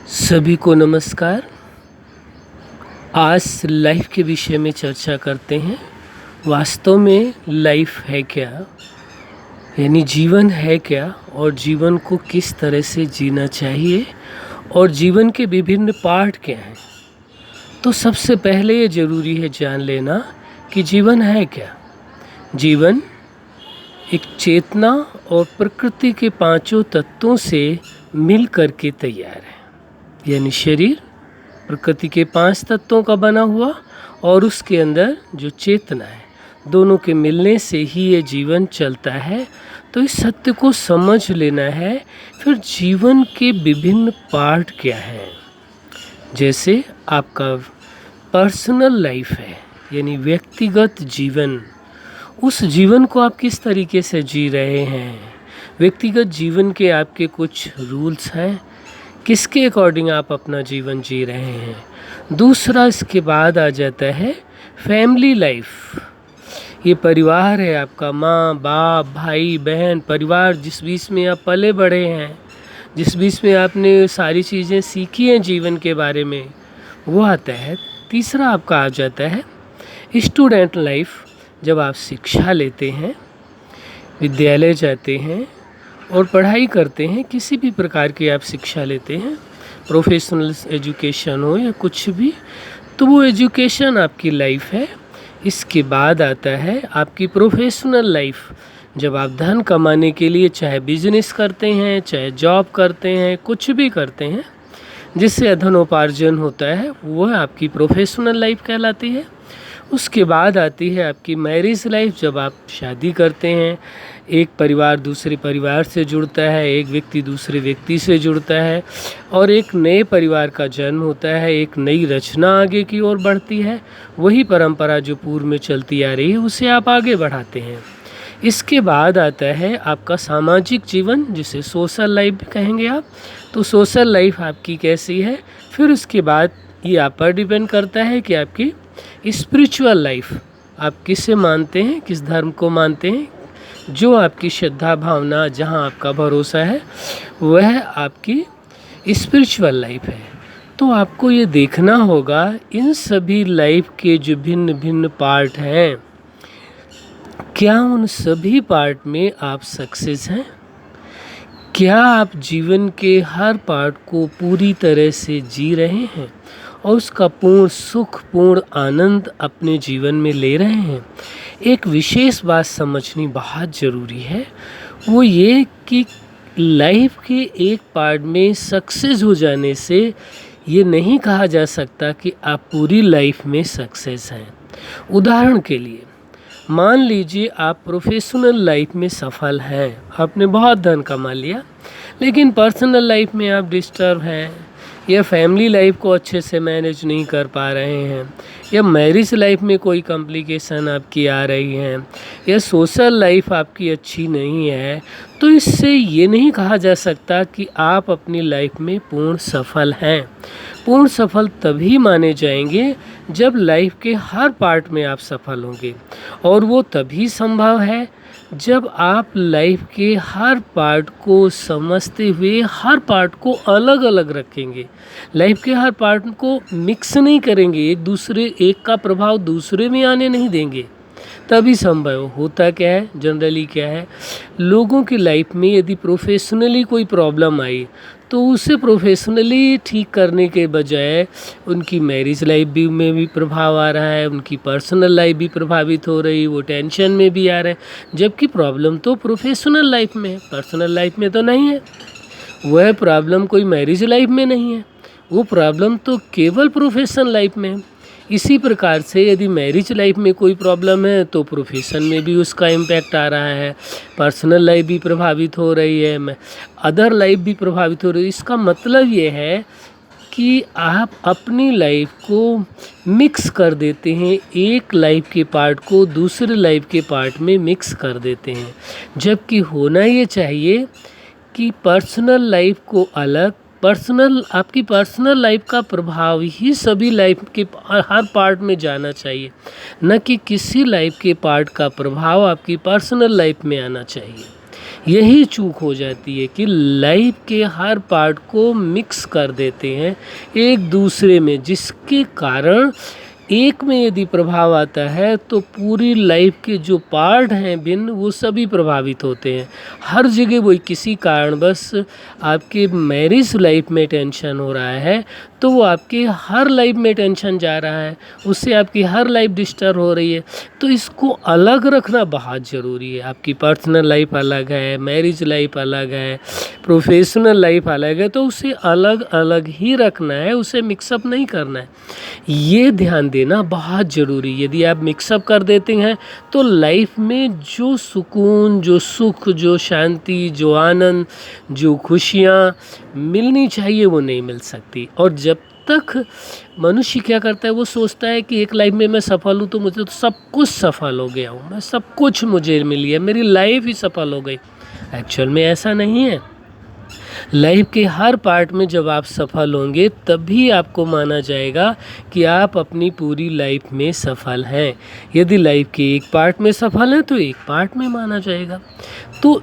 सभी को नमस्कार। आज लाइफ के विषय में चर्चा करते हैं। वास्तव में लाइफ है क्या, यानी जीवन है क्या, और जीवन को किस तरह से जीना चाहिए, और जीवन के विभिन्न पार्ट क्या हैं। तो सबसे पहले ये ज़रूरी है जान लेना कि जीवन है क्या। जीवन एक चेतना और प्रकृति के पांचों तत्वों से मिल कर के तैयार है। यानी शरीर प्रकृति के 5 तत्वों का बना हुआ और उसके अंदर जो चेतना है, दोनों के मिलने से ही ये जीवन चलता है। तो इस सत्य को समझ लेना है। फिर जीवन के विभिन्न पार्ट क्या हैं, जैसे आपका पर्सनल लाइफ है, यानी व्यक्तिगत जीवन। उस जीवन को आप किस तरीके से जी रहे हैं। व्यक्तिगत जीवन के आपके कुछ रूल्स हैं, किसके अकॉर्डिंग आप अपना जीवन जी रहे हैं। दूसरा, इसके बाद आ जाता है फैमिली लाइफ। ये परिवार है आपका, माँ बाप भाई बहन, परिवार जिस बीच में आप पले बढ़े हैं, जिस बीच में आपने सारी चीज़ें सीखी हैं जीवन के बारे में, वो आता है। तीसरा आपका आ जाता है स्टूडेंट लाइफ। जब आप शिक्षा लेते हैं, विद्यालय जाते हैं और पढ़ाई करते हैं, किसी भी प्रकार की आप शिक्षा लेते हैं, प्रोफेशनल एजुकेशन हो या कुछ भी, तो वो एजुकेशन आपकी लाइफ है। इसके बाद आता है आपकी प्रोफेशनल लाइफ। जब आप धन कमाने के लिए चाहे बिजनेस करते हैं, चाहे जॉब करते हैं, कुछ भी करते हैं जिससे धनोपार्जन होता है, वह आपकी प्रोफेशनल लाइफ कहलाती है। उसके बाद आती है आपकी मैरिज लाइफ। जब आप शादी करते हैं, एक परिवार दूसरे परिवार से जुड़ता है, एक व्यक्ति दूसरे व्यक्ति से जुड़ता है और एक नए परिवार का जन्म होता है, एक नई रचना आगे की ओर बढ़ती है। वही परंपरा जो पूर्व में चलती आ रही है, उसे आप आगे बढ़ाते हैं। इसके बाद आता है आपका सामाजिक जीवन, जिसे सोशल लाइफ भी कहेंगे आप। तो सोशल लाइफ आपकी कैसी है। फिर उसके बाद ये आप पर डिपेंड करता है कि आपकी स्पिरिचुअल लाइफ, आप किसे मानते हैं, किस धर्म को मानते हैं, जो आपकी श्रद्धा भावना, जहां आपका भरोसा है, वह आपकी स्पिरिचुअल लाइफ है। तो आपको ये देखना होगा इन सभी लाइफ के जो भिन्न भिन्न पार्ट हैं, क्या उन सभी पार्ट में आप सक्सेस हैं। क्या आप जीवन के हर पार्ट को पूरी तरह से जी रहे हैं और उसका पूर्ण सुख, पूर्ण आनंद अपने जीवन में ले रहे हैं। एक विशेष बात समझनी बहुत ज़रूरी है, वो ये कि लाइफ के एक पार्ट में सक्सेस हो जाने से ये नहीं कहा जा सकता कि आप पूरी लाइफ में सक्सेस हैं। उदाहरण के लिए मान लीजिए आप प्रोफेशनल लाइफ में सफल हैं, आपने बहुत धन कमा लिया, लेकिन पर्सनल लाइफ में आप डिस्टर्ब हैं, या फैमिली लाइफ को अच्छे से मैनेज नहीं कर पा रहे हैं, या मैरिज लाइफ में कोई कॉम्प्लिकेशन आपकी आ रही हैं, या सोशल लाइफ आपकी अच्छी नहीं है, तो इससे ये नहीं कहा जा सकता कि आप अपनी लाइफ में पूर्ण सफल हैं। पूर्ण सफल तभी माने जाएंगे जब लाइफ के हर पार्ट में आप सफल होंगे, और वो तभी संभव है जब आप लाइफ के हर पार्ट को समझते हुए हर पार्ट को अलग अलग रखेंगे। लाइफ के हर पार्ट को मिक्स नहीं करेंगे, एक का प्रभाव दूसरे में आने नहीं देंगे, तभी संभव होता। क्या है, जनरली क्या है, लोगों की लाइफ में यदि प्रोफेशनली कोई प्रॉब्लम आई तो उसे प्रोफेशनली ठीक करने के बजाय उनकी मैरिज लाइफ में भी प्रभाव आ रहा है, उनकी पर्सनल लाइफ भी प्रभावित हो रही, वो टेंशन में भी आ रहे हैं, जबकि प्रॉब्लम तो प्रोफेशनल लाइफ में है, पर्सनल लाइफ में तो नहीं है। वह प्रॉब्लम कोई मैरिज लाइफ में नहीं है, वो प्रॉब्लम तो केवल प्रोफेशनल लाइफ में है। इसी प्रकार से यदि मैरिज लाइफ में कोई प्रॉब्लम है तो प्रोफेशन में भी उसका इम्पैक्ट आ रहा है, पर्सनल लाइफ भी प्रभावित हो रही है, अदर लाइफ भी प्रभावित हो रही है। इसका मतलब ये है कि आप अपनी लाइफ को मिक्स कर देते हैं, एक लाइफ के पार्ट को दूसरे लाइफ के पार्ट में मिक्स कर देते हैं, जबकि होना ये चाहिए कि पर्सनल लाइफ को अलग, आपकी पर्सनल लाइफ का प्रभाव ही सभी लाइफ के हर पार्ट में जाना चाहिए, न कि किसी लाइफ के पार्ट का प्रभाव आपकी पर्सनल लाइफ में आना चाहिए। यही चूक हो जाती है कि लाइफ के हर पार्ट को मिक्स कर देते हैं एक दूसरे में, जिसके कारण एक में यदि प्रभाव आता है तो पूरी लाइफ के जो पार्ट हैं भिन्न, वो सभी प्रभावित होते हैं। हर जगह वही किसी कारणवश आपके मैरिज लाइफ में टेंशन हो रहा है तो वो आपके हर लाइफ में टेंशन जा रहा है, उससे आपकी हर लाइफ डिस्टर्ब हो रही है। तो इसको अलग रखना बहुत ज़रूरी है। आपकी पर्सनल लाइफ अलग है, मैरिज लाइफ अलग है, प्रोफेशनल लाइफ अलग है, तो उसे अलग अलग ही रखना है, उसे मिक्सअप नहीं करना है। ये ध्यान देना बहुत ज़रूरी है। यदि आप मिक्सअप कर देते हैं तो लाइफ में जो सुकून, जो सुख, जो शांति, जो आनंद, जो खुशियाँ मिलनी चाहिए वो नहीं मिल सकती। और जब तक मनुष्य क्या करता है, वो सोचता है कि एक लाइफ में मैं सफल हूँ तो मुझे तो सब कुछ सफल हो गया हूँ, मैं सब कुछ मुझे मिल गया, मेरी लाइफ ही सफल हो गई। एक्चुअल में ऐसा नहीं है। लाइफ के हर पार्ट में जब आप सफल होंगे तभी आपको माना जाएगा कि आप अपनी पूरी लाइफ में सफल हैं। यदि लाइफ के एक पार्ट में सफल हैं तो एक पार्ट में माना जाएगा। तो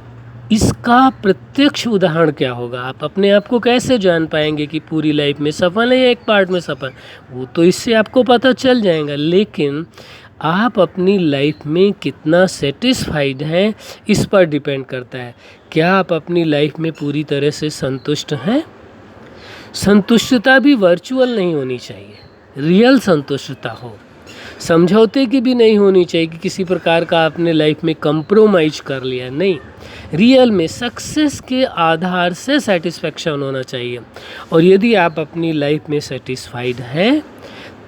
इसका प्रत्यक्ष उदाहरण क्या होगा? आप अपने आप को कैसे जान पाएंगे कि पूरी लाइफ में सफल है या एक पार्ट में सफल? वो तो इससे आपको पता चल जाएगा, लेकिन आप अपनी लाइफ में कितना सेटिस्फाइड हैं इस पर डिपेंड करता है। क्या आप अपनी लाइफ में पूरी तरह से संतुष्ट हैं? संतुष्टता भी वर्चुअल नहीं होनी चाहिए, रियल संतुष्टता हो। समझौते की भी नहीं होनी चाहिए कि किसी प्रकार का आपने लाइफ में कंप्रोमाइज कर लिया, नहीं। रियल में सक्सेस के आधार से सेटिस्फैक्शन होना चाहिए। और यदि आप अपनी लाइफ में सेटिस्फाइड हैं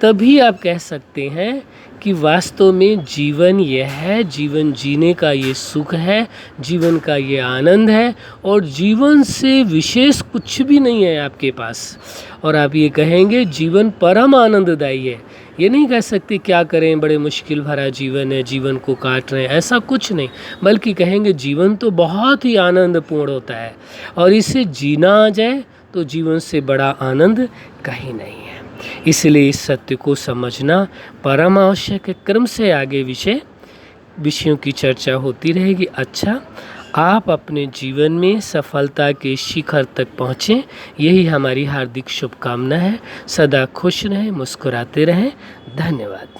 तभी आप कह सकते हैं कि वास्तव में जीवन यह है, जीवन जीने का ये सुख है, जीवन का ये आनंद है, और जीवन से विशेष कुछ भी नहीं है आपके पास। और आप ये कहेंगे जीवन परम आनंददायी है। ये नहीं कह सकते क्या करें, बड़े मुश्किल भरा जीवन है, जीवन को काट रहे हैं, ऐसा कुछ नहीं। बल्कि कहेंगे जीवन तो बहुत ही आनंदपूर्ण होता है और इसे जीना आ जाए तो जीवन से बड़ा आनंद कहीं नहीं है। इसलिए इस सत्य को समझना परम आवश्यक है। क्रम से आगे विषयों की चर्चा होती रहेगी। अच्छा, आप अपने जीवन में सफलता के शिखर तक पहुँचें, यही हमारी हार्दिक शुभकामना है। सदा खुश रहें, मुस्कुराते रहें। धन्यवाद।